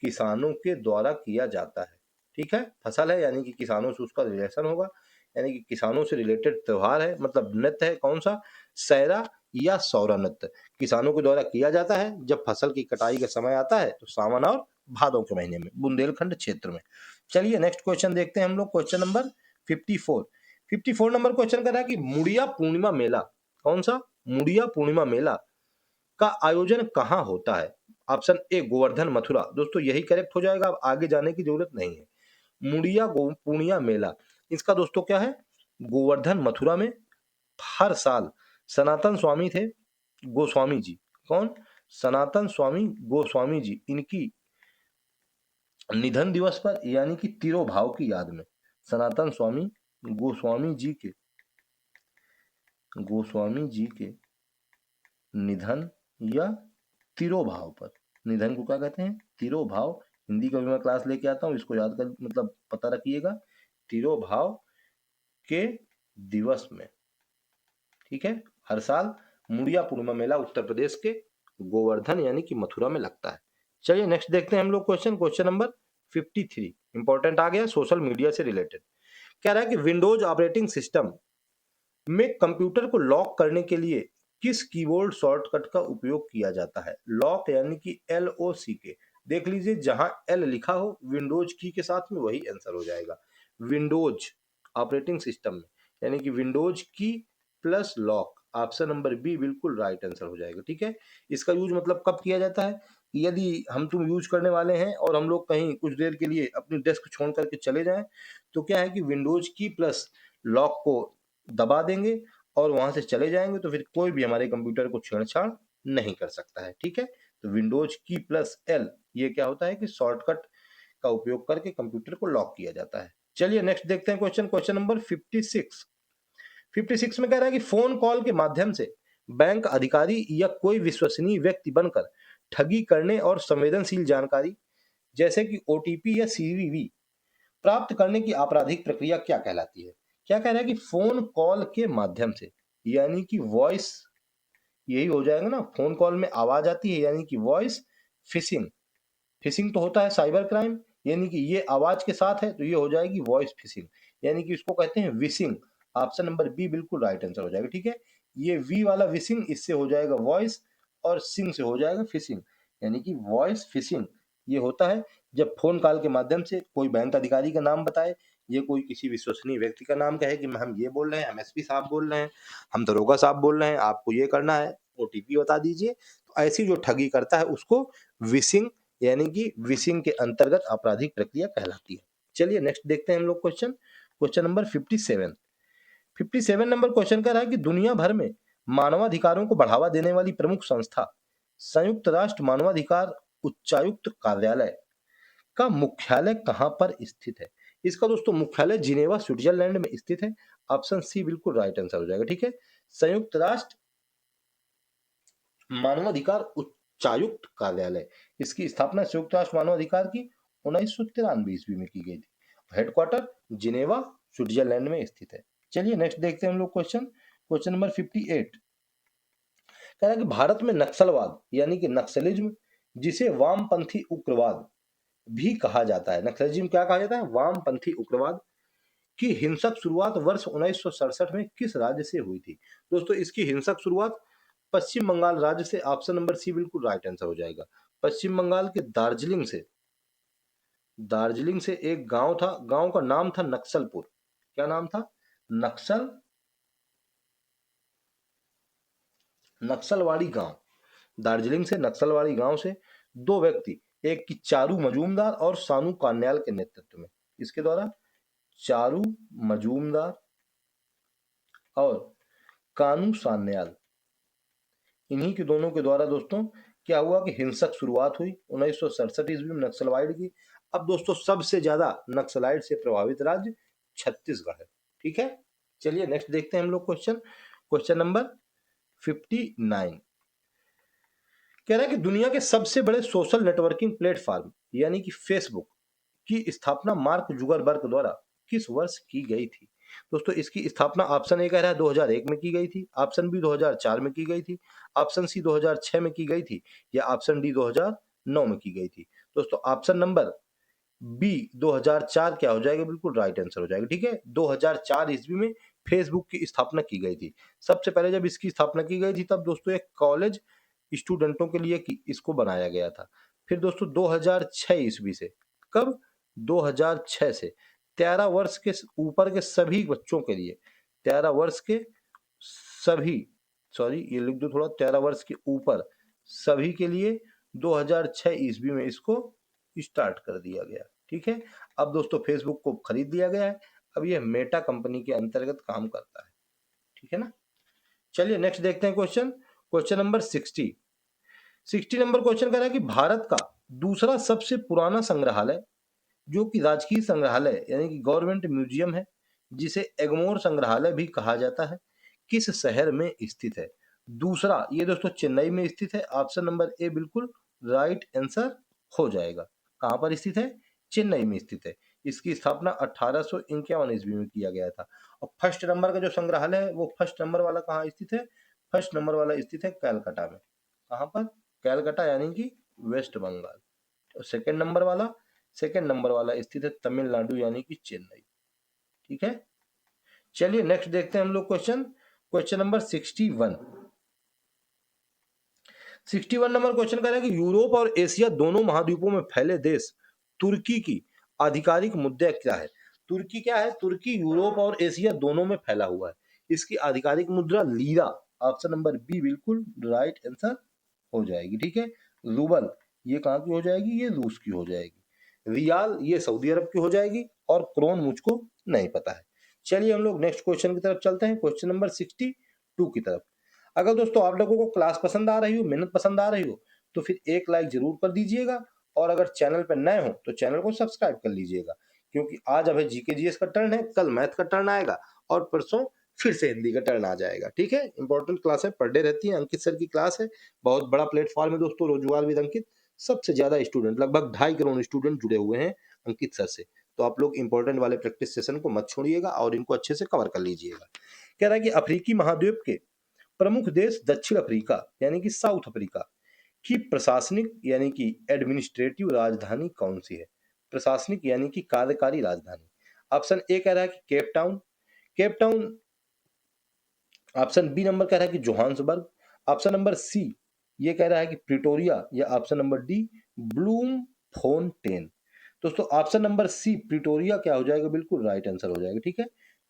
S1: किसानों के द्वारा किया जाता है। ठीक है, फसल है यानी कि किसानों से उसका रिलेशन होगा, यानी कि किसानों से रिलेटेड त्योहार है, मतलब नृत्य है। कौन सा? सैरा या सौरा नृत्य किसानों के द्वारा किया जाता है जब फसल की कटाई का समय आता है, तो सावन और भादों के महीने में बुंदेलखंड क्षेत्र में। चलिए नेक्स्ट क्वेश्चन देखते हैं हम लोग, क्वेश्चन नंबर 54। 54 नंबर क्वेश्चन कर रहा है कि मुड़िया पूर्णिमा मेला, कौन सा? मुड़िया पूर्णिमा मेला का आयोजन कहाँ होता है? ऑप्शन ए गोवर्धन मथुरा। दोस्तों यही करेक्ट हो जाएगा, अब आगे जाने की जरूरत नहीं है। मुड़िया पूर्णिया मेला, इसका दोस्तों क्या है? गोवर्धन मथुरा में हर साल सनातन स्वामी थे, गोस्वामी जी। कौन? सनातन स्वामी गोस्वामी जी, इनकी निधन दिवस पर यानी कि तिरोभाव की याद में सनातन स्वामी गोस्वामी जी के गोस्वामी जी के निधन या तिरोभाव पर, निधन को क्या कहते हैं? तिरोभाव। हिंदी का भी मैं क्लास लेके आता हूँ, इसको याद कर मतलब पता रखिएगा, तिरोभाव के दिवस में। ठीक है, हर साल मुड़िया पूर्णिमा मेला उत्तर प्रदेश के गोवर्धन यानी कि मथुरा में लगता है। चलिए नेक्स्ट देखते हैं हम लोग क्वेश्चन नंबर 53। इंपॉर्टेंट आ गया, सोशल मीडिया से रिलेटेड। कह रहा है कि विंडोज ऑपरेटिंग सिस्टम में कंप्यूटर को लॉक करने के लिए किस कीबोर्ड शॉर्टकट का उपयोग किया जाता है? लॉक यानी कि LOCK। देख लीजिए जहां एल लिखा हो विंडोज की के साथ में वही आंसर हो जाएगा। विंडोज ऑपरेटिंग सिस्टम में यानी कि विंडोज की plus lock, option number B बिल्कुल राइट आंसर हो जाएगा। ठीक है, इसका यूज मतलब कब किया जाता है? यदि हम तुम यूज करने वाले हैं और हम लोग कहीं कुछ देर के लिए अपनी डेस्क छोड़ करके चले जाएं, तो क्या है कि विंडोज की प्लस लॉक को दबा देंगे और वहां से चले जाएंगे, तो फिर कोई भी हमारे कंप्यूटर को छेड़छाड़ नहीं कर सकता है। ठीक है, तो विंडोज की प्लस एल ये क्या होता है कि शॉर्टकट का उपयोग करके कंप्यूटर को लॉक किया जाता है। चलिए नेक्स्ट देखते हैं क्वेश्चन नंबर 56। 56 में कह रहा है कि फोन कॉल के माध्यम से बैंक अधिकारी या कोई विश्वसनीय व्यक्ति बनकर ठगी करने और संवेदनशील जानकारी जैसे कि OTP या CVV प्राप्त करने की आपराधिक प्रक्रिया क्या कहलाती है? क्या कह रहा है कि फोन कॉल के माध्यम से यानी कि वॉइस, यही हो जाएगा ना, फोन कॉल में आवाज आती है यानी कि वॉइस फिशिंग। फिशिंग तो होता है साइबर क्राइम, यानी कि ये आवाज के साथ है तो ये हो जाएगी वॉइस फिशिंग, यानी कि इसको कहते हैं विशिंग। ऑप्शन नंबर बी बिल्कुल राइट आंसर हो जाएगा। ठीक है, ये वी वाला विशिंग इससे हो जाएगा वॉइस और सिंग से हो जाएगा फिशिंग, यानी कि वॉइस फिशिंग ये होता है जब फोन कॉल के माध्यम से कोई बैंक अधिकारी का नाम बताए, ये कोई किसी विश्वसनीय व्यक्ति का नाम कहे कि हम ये बोल रहे हैं, हम SP साहब बोल रहे हैं, हम दरोगा साहब बोल रहे हैं, आपको ये करना है, OTP बता दीजिए। तो ऐसी जो ठगी करता है उसको विशिंग यानी कि विशिंग के अंतर्गत आपराधिक प्रक्रिया कहलाती है। चलिए नेक्स्ट देखते हैं हम लोग क्वेश्चन नंबर 57। 57 नंबर क्वेश्चन का रहा है कि दुनिया भर में मानवाधिकारों को बढ़ावा देने वाली प्रमुख संस्था संयुक्त राष्ट्र मानवाधिकार उच्चायुक्त कार्यालय का मुख्यालय कहां पर स्थित है? इसका दोस्तों मुख्यालय जिनेवा स्विट्जरलैंड में स्थित है। ऑप्शन सी बिल्कुल राइट आंसर हो जाएगा। ठीक है, संयुक्त राष्ट्र मानवाधिकार उच्चायुक्त कार्यालय, इसकी स्थापना संयुक्त राष्ट्र मानवाधिकार की 1993 ईस्वी में की गई थी। हेडक्वार्टर जिनेवा स्विट्जरलैंड में स्थित है। चलिए नेक्स्ट देखते हैं हम लोग क्वेश्चन नंबर 58। कह रहा है कि भारत में नक्सलवाद यानी कि नक्सलिज्म, जिसे वामपंथी उग्रवाद भी कहा जाता है, नक्सलिज्म क्या कहा जाता है, वामपंथी उग्रवाद, की हिंसक शुरुआत वर्ष 1967 में किस राज्य से हुई थी? दोस्तों इसकी हिंसक शुरुआत पश्चिम बंगाल राज्य से, ऑप्शन नंबर सी बिल्कुल राइट आंसर हो जाएगा। पश्चिम बंगाल के दार्जिलिंग से एक गांव था, गांव का नाम था नक्सलपुर। क्या नाम था? नक्सल नक्सलवाड़ी गांव। दार्जिलिंग से नक्सलवाड़ी गांव से दो व्यक्ति, एक की चारू मजूमदार और सानू कान्याल के नेतृत्व में, इसके द्वारा चारू मजूमदार और कानू सान्याल, इन्हीं के दोनों के द्वारा दोस्तों क्या हुआ कि हिंसक शुरुआत हुई 1967 ईस्वी में नक्सलवाइड की। अब दोस्तों सबसे ज्यादा नक्सलाइट से प्रभावित राज्य छत्तीसगढ़ है। ठीक है, चलिए नेक्स्ट देखते हैं हम लोग क्वेश्चन नंबर 59। कह रहा है कि दुनिया के सबसे बड़े सोशल नेटवर्किंग प्लेटफॉर्म यानी कि फेसबुक की स्थापना मार्क जुगरबर्ग द्वारा किस वर्ष की गई थी? दोस्तों इसकी स्थापना ऑप्शन ए कह रहा है 2001 में की गई थी, ऑप्शन बी 2004 में की गई थी, ऑप्शन सी 2006 में की गई थी, या ऑप्शन डी 2009 में की गई थी। दोस्तों ऑप्शन नंबर बी 2004 क्या हो जाएगा, बिल्कुल राइट आंसर हो जाएगा। ठीक है, 2004 ईस्वी में फेसबुक की स्थापना की गई थी। सबसे पहले जब इसकी स्थापना की गई थी तब दोस्तों एक कॉलेज स्टूडेंटों के लिए इसको बनाया गया था। फिर दोस्तों 2006 ईस्वी से, कब? 2006 से 13 वर्ष के ऊपर के सभी बच्चों के लिए, 13 वर्ष के सभी, सॉरी ये लिख दो थोड़ा, 13 वर्ष के ऊपर सभी के लिए 2006 ईस्वी में इसको स्टार्ट कर दिया गया। ठीक है, अब दोस्तों फेसबुक को खरीद लिया गया है, अब ये मेटा कंपनी के अंतर्गत काम करता है। ठीक है ना, चलिए नेक्स्ट देखते हैं क्वेश्चन नंबर 60 नंबर क्वेश्चन कह रहा है कि भारत का दूसरा सबसे पुराना संग्रहालय, जो कि राजकीय संग्रहालय यानी कि गवर्नमेंट म्यूजियम है, जिसे एग्मोर संग्रहालय भी कहा जाता है, किस शहर में स्थित है? दूसरा ये दोस्तों चेन्नई में स्थित है, ऑप्शन नंबर ए बिल्कुल राइट आंसर हो जाएगा। कहां पर स्थित है? चेन्नई में स्थित है। इसकी स्थापना 1851 ईस्वी में किया गया था। और फर्स्ट नंबर का जो संग्रहालय है वो फर्स्ट नंबर वाला कहाँ स्थित है? फर्स्ट नंबर वाला स्थित है कैलकाटा में। कहां पर? कैलकाटा यानी कि वेस्ट बंगाल। और सेकंड नंबर वाला स्थित है तमिलनाडु यानी कि चेन्नई। ठीक है, चलिए नेक्स्ट देखते हैं हम लोग क्वेश्चन नंबर 61 नंबर क्वेश्चन कह रहा है कि यूरोप और एशिया दोनों महाद्वीपों में फैले देश तुर्की की आधिकारिक मुद्रा क्या है? तुर्की क्या है? तुर्की यूरोप और एशिया दोनों में फैला हुआ है। इसकी आधिकारिक मुद्रा लीरा, ऑप्शन नंबर बी बिल्कुल राइट आंसर हो जाएगी। ठीक है, रूबल ये कहाँ की हो जाएगी? ये रूस की हो जाएगी। रियाल ये सऊदी अरब की हो जाएगी, और क्रोन मुझको नहीं पता है। चलिए हम लोग नेक्स्ट क्वेश्चन की तरफ चलते हैं, क्वेश्चन नंबर 62 की तरफ। अगर दोस्तों आप लोगों को क्लास पसंद आ रही हो, मेहनत पसंद आ रही हो, तो फिर एक लाइक जरूर कर दीजिएगा, और अगर चैनल पर नए हो तो चैनल को सब्सक्राइब कर लीजिएगा, क्योंकि आज अभी जीके जीएस का टर्न है, कल मैथ का टर्न आएगा, और परसों फिर से हिंदी का टर्न आ जाएगा। ठीक है, इंपॉर्टेंट क्लास है, पर डे रहती है, अंकित सर की क्लास है, बहुत बड़ा प्लेटफॉर्म है दोस्तों रोजगार विद अंकित। सबसे ज्यादा स्टूडेंट, लगभग 2.5 करोड़ स्टूडेंट जुड़े हुए हैं अंकित सर से। तो आप लोग इंपॉर्टेंट वाले प्रैक्टिस सेशन को मत छोड़िएगा और इनको अच्छे से कवर कर लीजिएगा। कह रहा है कि अफ्रीकी महाद्वीप के प्रमुख देश दक्षिण अफ्रीका यानी कि साउथ अफ्रीका की प्रशासनिक यानी कि एडमिनिस्ट्रेटिव राजधानी कौन सी है? प्रशासनिक यानी कि कार्यकारी राजधानी। ऑप्शन ए कह रहा है कि Cape Town, option B number कह रहा है कि जोहान्सबर्ग, ऑप्शन नंबर सी ये कह रहा है कि प्रिटोरिया, या option number D Bloom Fontaine. दोस्तों ऑप्शन नंबर सी प्रिटोरिया क्या हो जाएगा, बिल्कुल राइट आंसर हो जाएगा। ठीक है,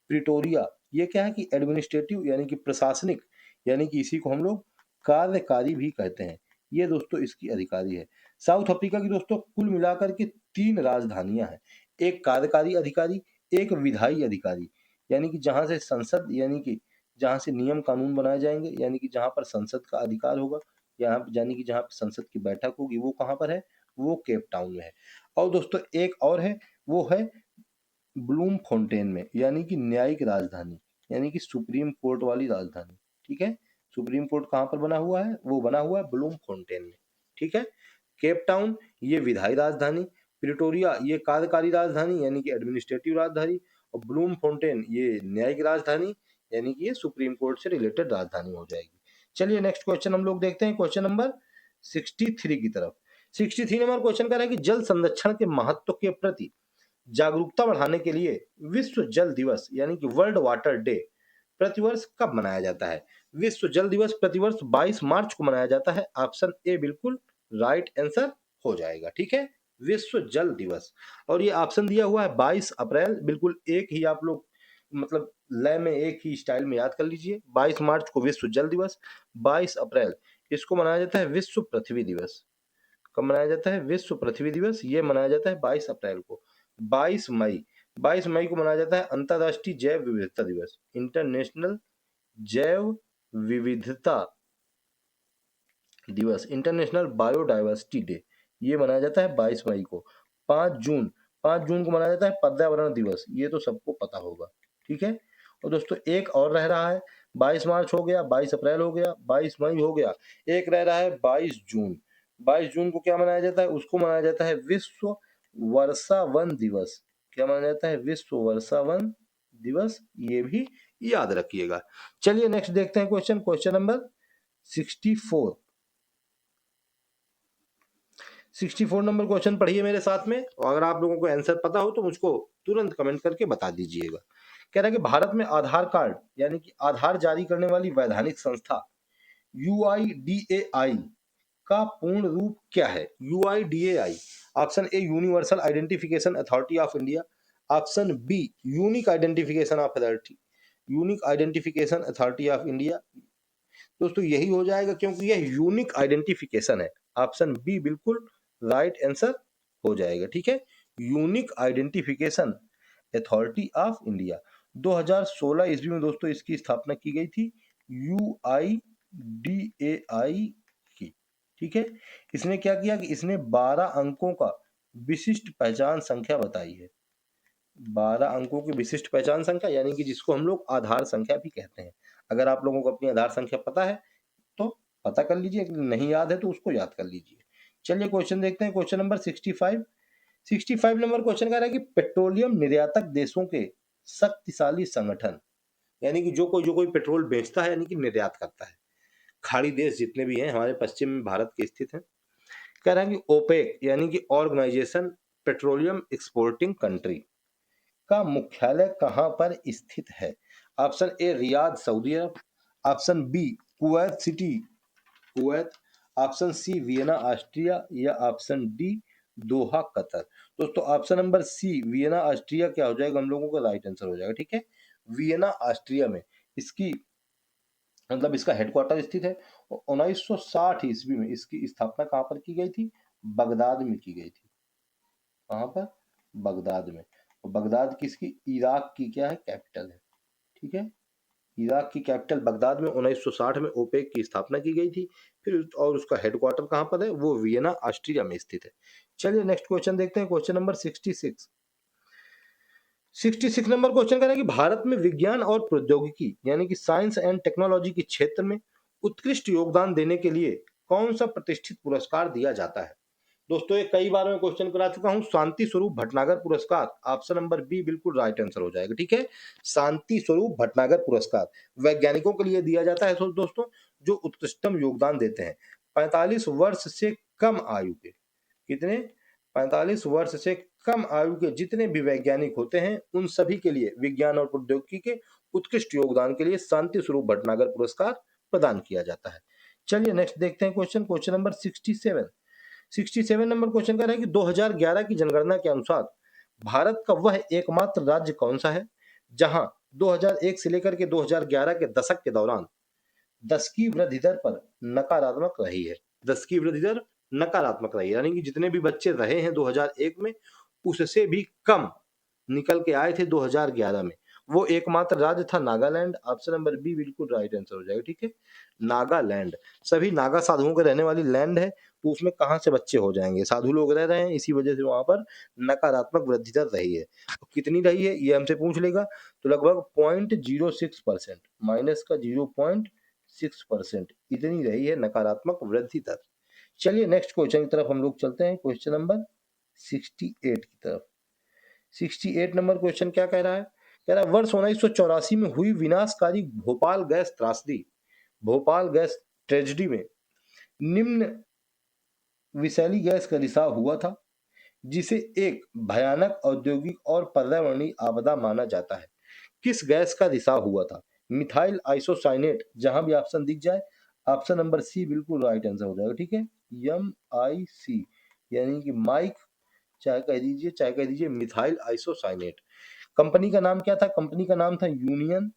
S1: प्रिटोरिया ये क्या है कि एडमिनिस्ट्रेटिव यानी कि प्रशासनिक, यानी कि इसी को हम लोग कार्यकारी भी कहते हैं, ये दोस्तों इसकी अधिकारी है। साउथ अफ्रीका की दोस्तों कुल मिलाकर के 3 राजधानियां हैं, एक कार्यकारी अधिकारी, एक विधायी अधिकारी, यानी कि जहां से संसद यानी कि जहां से नियम कानून बनाए जाएंगे, यानी कि जहां पर संसद का अधिकार होगा, यहाँ यानी कि जहां पर संसद की बैठक होगी, वो कहां पर है? वो केप टाउन में है। और दोस्तों एक और है, वो है ब्लूम फोन्टेन में, यानी कि न्यायिक राजधानी, यानी कि सुप्रीम कोर्ट वाली राजधानी। ठीक है, सुप्रीम कोर्ट कहां पर बना हुआ है? वो बना हुआ है ब्लूम फोन्टेन में। ठीक है, केप टाउन ये विधायी राजधानी, प्रिटोरिया ये कार्यकारी राजधानी यानी कि एडमिनिस्ट्रेटिव राजधानी, और ब्लूम फाउंटेन ये न्यायिक राजधानी यानी कि ये सुप्रीम कोर्ट से रिलेटेड राजधानी हो जाएगी। चलिए नेक्स्ट क्वेश्चन हम लोग देखते हैं, क्वेश्चन नंबर 63 की तरफ। 63 नंबर क्वेश्चन कह रहा है कि जल संरक्षण के महत्व के प्रति जागरूकता बढ़ाने के लिए विश्व जल दिवस यानी कि वर्ल्ड वाटर डे प्रतिवर्ष कब मनाया जाता है? विश्व जल दिवस प्रतिवर्ष 22 मार्च को मनाया जाता है। ऑप्शन ए बिल्कुल राइट आंसर हो जाएगा। ठीक है, विश्व जल दिवस, और ये ऑप्शन दिया हुआ है 22 अप्रैल, बिल्कुल एक ही आप लोग मतलब लय में एक ही स्टाइल में याद कर लीजिए। 22 मार्च को विश्व जल दिवस, 22 अप्रैल इसको मनाया जाता है विश्व पृथ्वी दिवस। कब मनाया जाता है? विश्व पृथ्वी दिवस, ये मनाया जाता है 22 अप्रैल को। 22 मई को मनाया जाता है अंतर्राष्ट्रीय जैव विविधता दिवस, इंटरनेशनल जैव विविधता दिवस, इंटरनेशनल बायोडाइवर्सिटी डे, ये मनाया जाता है 22 मई को। 5 जून को मनाया जाता है पर्यावरण दिवस, ये तो सबको पता होगा। ठीक है, और दोस्तों एक और रह रहा है, 22 मार्च हो गया, 22 अप्रैल हो गया, 22 मई हो गया, एक रह रहा है 22 जून। 22 जून को क्या मनाया जाता है? उसको मनाया जाता है विश्व वर्षा वन दिवस। क्या मनाया जाता है? विश्व वर्षा वन दिवस, ये भी याद रखिएगा। चलिए नेक्स्ट देखते हैं question, question number 64। 64 number question पढ़िए मेरे साथ में, और अगर आप लोगों को आंसर पता हो तो मुझको तुरंत कमेंट करके बता दीजिएगा। कह रहा है कि भारत में आधार कार्ड यानी कि आधार जारी करने वाली वैधानिक संस्था UIDAI का पूर्ण रूप क्या है? UIDAI, option a universal identification authority of India, option be unique identification of authority, unique identification authority of India. दोस्तों यही हो जाएगा क्योंकि यह यूनिक आइडेंटिफिकेशन है। ऑप्शन बी बिल्कुल राइट आंसर हो जाएगा। ठीक है, unique identification authority of India 2016 ईस्वी में दोस्तों इसकी स्थापना की गई थी, UIDAI की। ठीक है, इसने क्या किया कि इसने 12 अंकों का विशिष्ट पहचान संख्या बताई है। 12 अंकों की विशिष्ट पहचान संख्या यानी कि जिसको हम लोग आधार संख्या भी कहते हैं। अगर आप लोगों को अपनी आधार संख्या पता है तो पता कर लीजिए, नहीं याद है तो उसको याद कर लीजिए। चलिए क्वेश्चन देखते हैं, क्वेश्चन नंबर 65। 65 नंबर क्वेश्चन कह रहा है कि पेट्रोलियम निर्यातक देशों के शक्तिशाली संगठन, यानी कि जो कोई पेट्रोल बेचता है यानी कि निर्यात करता है, खाड़ी देश जितने भी हैं हमारे पश्चिम में भारत के स्थित हैं। कह रहा है कि ओपेक यानी कि ऑर्गेनाइजेशन पेट्रोलियम एक्सपोर्टिंग कंट्री का मुख्यालय कहां पर स्थित है? Option A Riyadh Saudi Arab, option B Kuwait City Kuwait, option C Vienna Austria, या ऑप्शन डी दोहा कतर। दोस्तों option number C Vienna Austria क्या हो जाएगा? हम लोगों का राइट आंसर हो जाएगा। ठीक है, वियना ऑस्ट्रिया में इसकी मतलब इसका हेडक्वार्टर स्थित है। 1960 ईस्वी में इसकी स्थापना कहां पर की गई थी? बगदाद में की गई थी। कहां पर? बगदाद में। और बगदाद किसकी? इराक की क्या है? कैपिटल है। ठीक है, इराक की कैपिटल बगदाद में 1960 में ओपेक की स्थापना की गई थी। फिर और उसका हेडक्वार्टर कहां पर है? वो वियना ऑस्ट्रिया में स्थित है। चलिए नेक्स्ट क्वेश्चन देखते हैं, क्वेश्चन नंबर 66। 66 नंबर क्वेश्चन कह रहा है कि भारत में विज्ञान और प्रौद्योगिकी यानी कि साइंस एंड टेक्नोलॉजी के क्षेत्र में उत्कृष्ट योगदान देने के लिए कौन सा प्रतिष्ठित पुरस्कार दिया जाता है? दोस्तों ये कई बार मैं क्वेश्चन करा चुका हूं, शांति स्वरूप भटनागर पुरस्कार, ऑप्शन नंबर बी बिल्कुल राइट आंसर हो जाएगा। ठीक है, शांति स्वरूप भटनागर पुरस्कार वैज्ञानिकों के लिए दिया जाता है दोस्तों जो उत्कृष्टतम योगदान देते हैं 45 वर्ष से कम आयु के। कितने? 45 वर्ष से कम आयु के जितने भी वैज्ञानिक होते हैं उन सभी के लिए विज्ञान और प्रौद्योगिकी के उत्कृष्ट योगदान के लिए शांति स्वरूप भटनागर पुरस्कार प्रदान किया जाता है। चलिए नेक्स्ट देखते हैं question, question number 67। 67 number question कह रहा है कि 2011 की जनगणना के अनुसार भारत का वह एकमात्र राज्य कौन सा है जहां 2001 से लेकर के 2011 के दशक के दौरान 10 की वृद्धि दर पर नकारात्मक रही है। 10 की वृद्धि दर नकारात्मक रही है यानी कि जितने भी बच्चे रहे हैं 2001 में उससे भी कम निकल के आए थे 2011 में। वो एकमात्र राज्य था नागालैंड। ऑप्शन नंबर बी बिल्कुल राइट आंसर हो जाएगा। ठीक है, नागालैंड सभी नागा साधुओं के रहने वाली लैंड है, तो उसमें कहां से बच्चे हो जाएंगे? साधु लोग रह रहे हैं, इसी वजह से वहां पर नकारात्मक वृद्धि दर रही है। तो कितनी रही है ये हमसे पूछ लेगा, तो लगभग 0.06%, माइनस का 0.6% इतनी रही है नकारात्मक वृद्धि दर। चलिए नेक्स्ट क्वेश्चन की तरफ हम लोग चलते हैं, क्वेश्चन नंबर 68 की तरफ। 68 नंबर क्वेश्चन क्या कह रहा है कह रहा है वर्ष 1984 में हुई विनाशकारी भोपाल गैस त्रासदी, भोपाल गैस ट्रेजेडी में निम्न विषैली गैस का रिसाव हुआ था, जिसे एक भयानक औद्योगिक और पर्यावरणीय आपदा माना जाता है। किस गैस का रिसाव हुआ था? मिथाइल आइसोसाइनेट, जहां भी ऑप्शन दिख जाए ऑप्शन नंबर सी बिल्कुल राइट आंसर हो जाएगा। ठीक है, MIC यानी कि माइक, चाहे कह दीजिए मिथाइल आइसोसाइनेट। कंपनी का नाम क्या था? कंपनी का नाम था union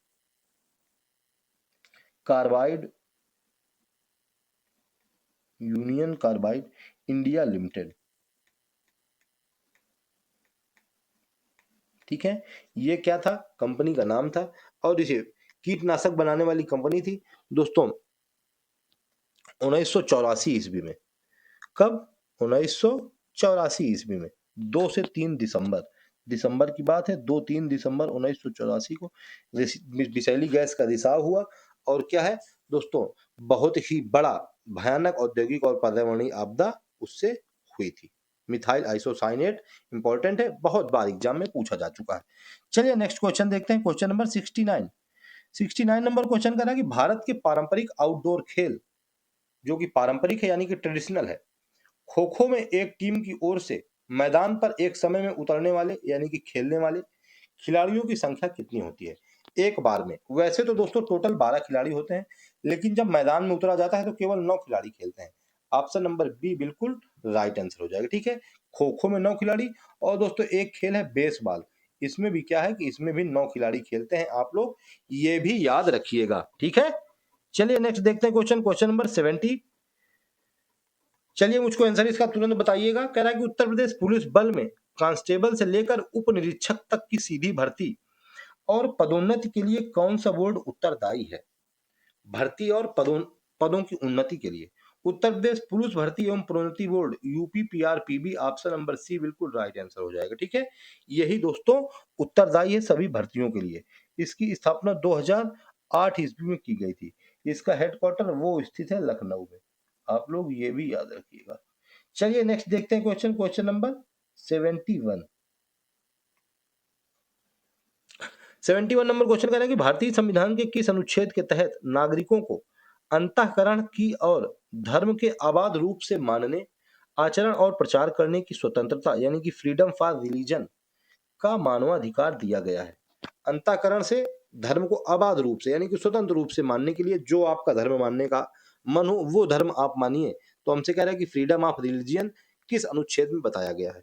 S1: carbide, union carbide India limited. ठीक है, ये क्या था? कंपनी का नाम था, और इसे कीटनाशक बनाने वाली कंपनी थी दोस्तों 1984 ईस्वी में। कब? 1984 ईस्वी में 2 से 3 दिसंबर, दिसंबर की बात है, 2-3 दिसंबर 1984 को विषैली गैस का रिसाव हुआ। और क्या है दोस्तों, बहुत ही बड़ा भयानक औद्योगिक और पर्यावरणीय आपदा उससे हुई थी। मिथाइल आइसोसाइनेट इंपॉर्टेंट है, बहुत बार एग्जाम में पूछा जा चुका है। चलिए नेक्स्ट क्वेश्चन देखते हैं, क्वेश्चन नंबर 69 नंबर क्वेश्चन कर रहा है कि भारत के पारंपरिक आउटडोर खेल, जो कि पारंपरिक है यानी कि ट्रेडिशनल है, खो खो में एक टीम की ओर से मैदान पर एक समय में उतरने वाले यानी कि खेलने वाले खिलाड़ियों की संख्या कितनी होती है एक बार में? वैसे तो दोस्तों टोटल 12 खिलाड़ी होते हैं, लेकिन जब मैदान में उतरा जाता है तो केवल 9 खिलाड़ी खेलते हैं। ऑप्शन नंबर बी बिल्कुल राइट आंसर हो जाएगा। ठीक है, खो खो में 9 खिलाड़ी, और दोस्तों एक खेल है बेसबॉल, इसमें भी क्या है कि इसमें भी 9 खिलाड़ी खेलते हैं, आप लोग ये भी याद रखिएगा। ठीक है, चलिए नेक्स्ट देखते हैं क्वेश्चन, क्वेश्चन नंबर 70। चलिए मुझको आंसर इसका तुरंत बताइएगा। कह रहा है कि उत्तर प्रदेश पुलिस बल में कांस्टेबल से लेकर उप निरीक्षक तक की सीधी भर्ती और पदोन्नति के लिए कौन सा बोर्ड उत्तरदायी है? भर्ती और पदों की उन्नति के लिए उत्तर प्रदेश पुलिस भर्ती एवं प्रोन्नति board UPPRPB, option number C बिल्कुल राइट आंसर हो जाएगा। ठीक है, यही दोस्तों उत्तरदायी है सभी भर्तियों के लिए। इसकी स्थापना 2008 ईस्वी में की गई थी। इसका हेडक्वार्टर वो स्थित है लखनऊ में, आप लोग ये भी याद रखिएगा। चलिए नेक्स्ट देखते हैं question, question number 71। 71 number question कह रहा है कि भारतीय संविधान के किस अनुच्छेद के तहत नागरिकों को अंतःकरण की और धर्म के अबाध रूप से मानने, आचरण और प्रचार करने की स्वतंत्रता यानी कि फ्रीडम फॉर रिलीजन का मानवाधिकार दिया गया है? अंतःकरण से धर्म को अबाध रूप से यानी कि स्वतंत्र रूप से मानने के लिए, जो आपका धर्म मानने का मन हो वो धर्म आप मानिए। तो हमसे कह रहा है कि फ्रीडम ऑफ रिलीजियन किस अनुच्छेद में बताया गया है?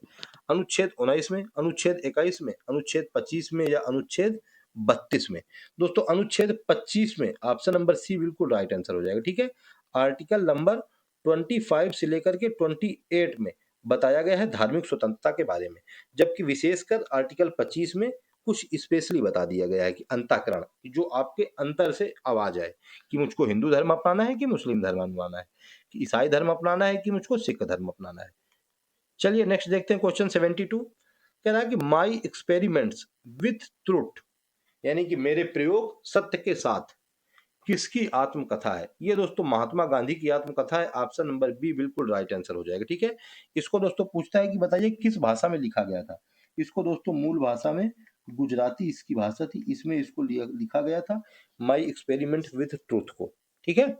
S1: अनुच्छेद 19 में, अनुच्छेद 21 में, अनुच्छेद 25 में, या अनुच्छेद 32 में? दोस्तों अनुच्छेद 25 में, ऑप्शन नंबर सी बिल्कुल राइट आंसर हो जाएगा। ठीक है, आर्टिकल नंबर 25 से लेकर के 28 में बताया गया है धार्मिक स्वतंत्रता के बारे में, जबकि विशेषकर आर्टिकल 25 में कुछ स्पेशली बता दिया गया है कि अंतःकरण, जो आपके अंतर से आवाज आए कि मुझको हिंदू धर्म अपनाना है कि मुस्लिम धर्म अपनाना है, कि ईसाई धर्म अपनाना है कि मुझको सिख धर्म अपनाना है। चलिए नेक्स्ट देखते हैं क्वेश्चन 72। कह रहा है कि माई एक्सपेरिमेंट्स विथ ट्रुथ यानी कि मेरे प्रयोग सत्य के साथ किसकी आत्मकथा है? ये दोस्तों महात्मा गांधी की आत्मकथा है, ऑप्शन नंबर बी बिल्कुल राइट आंसर हो जाएगा। ठीक है, इसको दोस्तों पूछता है कि बताइए किस भाषा में लिखा गया था? इसको दोस्तों मूल भाषा में गुजराती इसकी भाषा थी, इसमें इसको लिखा गया था माई एक्सपेरिमेंट विथ ट्रूथ को। ठीक है,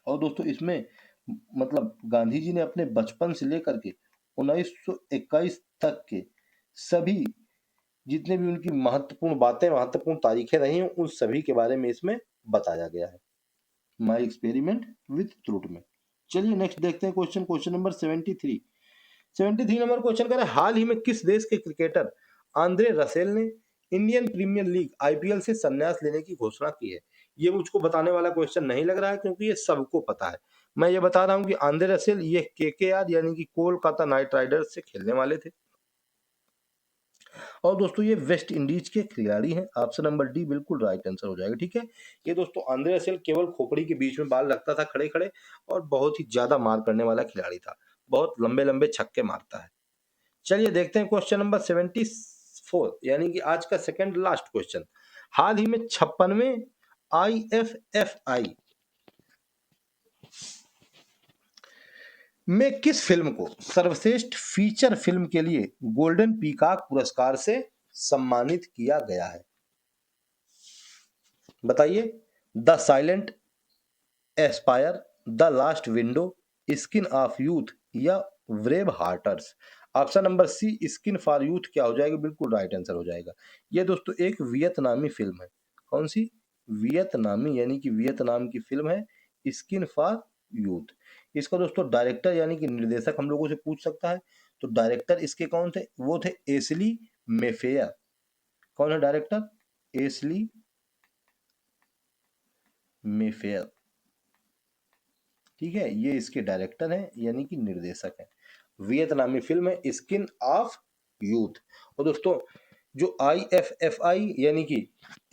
S1: और दोस्तों इसमें मतलब गांधी जी ने अपने बचपन से लेकर के 1921 तक के सभी जितने भी उनकी महत्वपूर्ण बातें, महत्वपूर्ण तारीखें रही हैं, उन सभी के बारे में इसमें बताया गया है माई एक्सपेरिमेंट विथ ट्रूथ में। चलिए नेक्स्ट देखते हैं question, question number 73 number question कर रहा है हाल ही में किस देश के क्रिकेटर आंद्रे रसेल ने इंडियन प्रीमियर लीग IPL से संन्यास लेने की घोषणा की है? ये मुझको बताने वाला क्वेश्चन नहीं लग रहा है, क्योंकि ये सबको पता है। मैं ये बता रहा हूं कि आंद्रे रसेल ये KKR यानी कि कोलकाता नाइट राइडर्स से खेलने वाले थे, और दोस्तों ये वेस्ट इंडीज के खिलाड़ी हैं, ऑप्शन नंबर डी बिल्कुल राइट आंसर हो जाएगा। ठीक है, ये दोस्तों आंद्रे रसेल केवल खोपड़ी के बीच में बाल रखता था खड़े खड़े, और बहुत ही ज्यादा मार करने वाला खिलाड़ी था, बहुत लंबे लंबे छक्के मारता है। चलिए देखते हैं क्वेश्चन नंबर 74 यानी कि आज का सेकंड लास्ट क्वेश्चन। हाल ही में 56वें IFFI में किस फिल्म को सर्वश्रेष्ठ फीचर फिल्म के लिए गोल्डन पीकॉक पुरस्कार से सम्मानित किया गया है? बताइए। The silent aspire, the last window, skin of youth या brave hearters? Option number C skin for youth क्या हो जाएगा? बिल्कुल राइट आंसर हो जाएगा। ये दोस्तों एक वियतनामी फिल्म है। कौन सी? वियतनामी, यानी कि वियतनाम की फिल्म है स्किन फॉर यूथ। इसका दोस्तों डायरेक्टर यानी कि निर्देशक हम लोगों से पूछ सकता है, तो डायरेक्टर इसके कौन थे? वो थे एसली मेफेयर। कौन है डायरेक्टर? Ashley Mayfair. ठीक है, ये इसके डायरेक्टर हैं यानी कि निर्देशक हैं। वियतनामी फिल्म है स्किन ऑफ यूथ। और दोस्तों जो IFFI यानी कि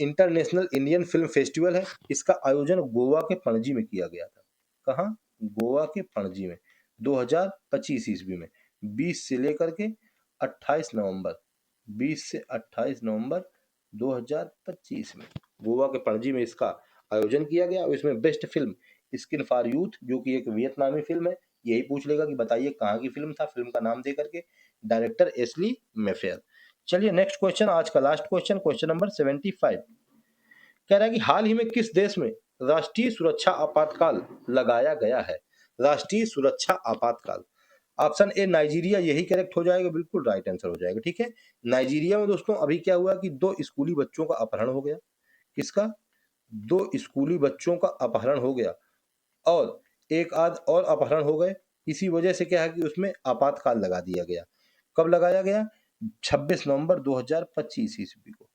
S1: इंटरनेशनल इंडियन फिल्म फेस्टिवल है, इसका आयोजन गोवा के पणजी में किया गया था। कहाँ? गोवा के पणजी में 2025 ईस्वी में 20 से लेकर के 28 नवंबर 20 से 28 नवंबर 2025 में गोवा के पणजी में इसका आयोजन किया गया। और इसमें best film skin for youth, जो कि एक वियतनामी फिल्म है, यही पूछ लेगा कि बताइए कहाँ की फिल्म था, फिल्म का नाम दे करके। Director Ashley Mayfair. चलिए नेक्स्ट क्वेश्चन, आज का लास्ट क्वेश्चन, क्वेश्चन नंबर 75। कह रहा है कि हाल ही में किस देश में राष्ट्रीय सुरक्षा आपातकाल लगाया गया है? राष्ट्रीय सुरक्षा आपातकाल। ऑप्शन ए नाइजीरिया, यही करेक्ट हो जाएगा, बिल्कुल राइट आंसर हो जाएगा। ठीक है, नाइजीरिया में दोस्तों अभी क्या हुआ कि 2 स्कूली बच्चों का अपहरण हो गया। किसका? 2 स्कूली बच्चों का अपहरण हो गया और एक आध और अपहरण हो गए। इसी वजह से क्या है कि उसमें आपातकाल लगा दिया गया। कब लगाया गया? 26 नवंबर 2025 ईस्वी को।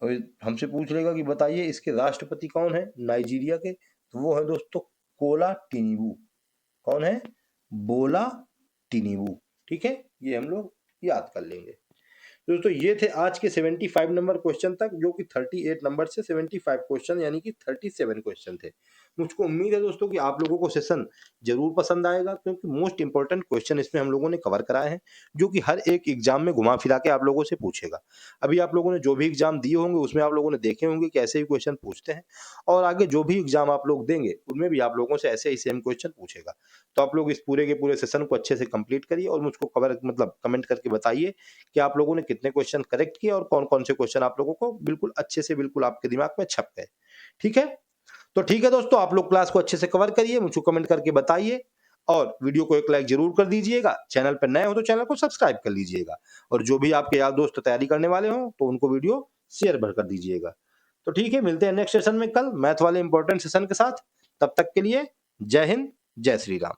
S1: और हमसे पूछ लेगा कि बताइए इसके राष्ट्रपति कौन है नाइजीरिया के? तो वो है दोस्तों कोला टिनिबू। कौन है? बोला टिनिबू। ठीक है, ये हम लोग याद कर लेंगे। दोस्तों ये थे आज के 75 नंबर क्वेश्चन तक, जो कि 38 नंबर से 75 क्वेश्चन यानी कि 37 क्वेश्चन थे। मुझको उम्मीद है दोस्तों कि आप लोगों को सेशन जरूर पसंद आएगा, क्योंकि मोस्ट इंपॉर्टेंट क्वेश्चन इसमें हम लोगों ने कवर कराए हैं, जो कि हर एक एग्जाम में घुमा फिरा के आप लोगों से पूछेगा। अभी आप लोगों ने जो भी एग्जाम दिए होंगे उसमें आप लोगों ने देखे होंगे कि ऐसे ही क्वेश्चन पूछते हैं, और आगे जो भी एग्जाम आप लोग देंगे उनमें भी आप लोगों से ऐसे ही सेम क्वेश्चन पूछेगा। तो आप लोग इस पूरे के पूरे सेशन को अच्छे से कंप्लीट करिए और मुझको कवर मतलब कमेंट करके बताइए कि आप लोगों ने कितने क्वेश्चन करेक्ट किए और कौन कौन से क्वेश्चन आप लोगों को बिल्कुल अच्छे से बिल्कुल आपके दिमाग में छप गए। ठीक है, तो ठीक है दोस्तों, आप लोग क्लास को अच्छे से कवर करिए, मुझको कमेंट करके बताइए और वीडियो को एक लाइक जरूर कर दीजिएगा। चैनल पर नए हो तो चैनल को सब्सक्राइब कर लीजिएगा, और जो भी आपके यार दोस्त तैयारी करने वाले हो तो उनको वीडियो शेयर भर कर दीजिएगा। तो ठीक है, मिलते हैं नेक्स्ट सेशन में कल मैथ वाले इंपॉर्टेंट सेशन के साथ। तब तक के लिए जय हिंद, जय श्री राम।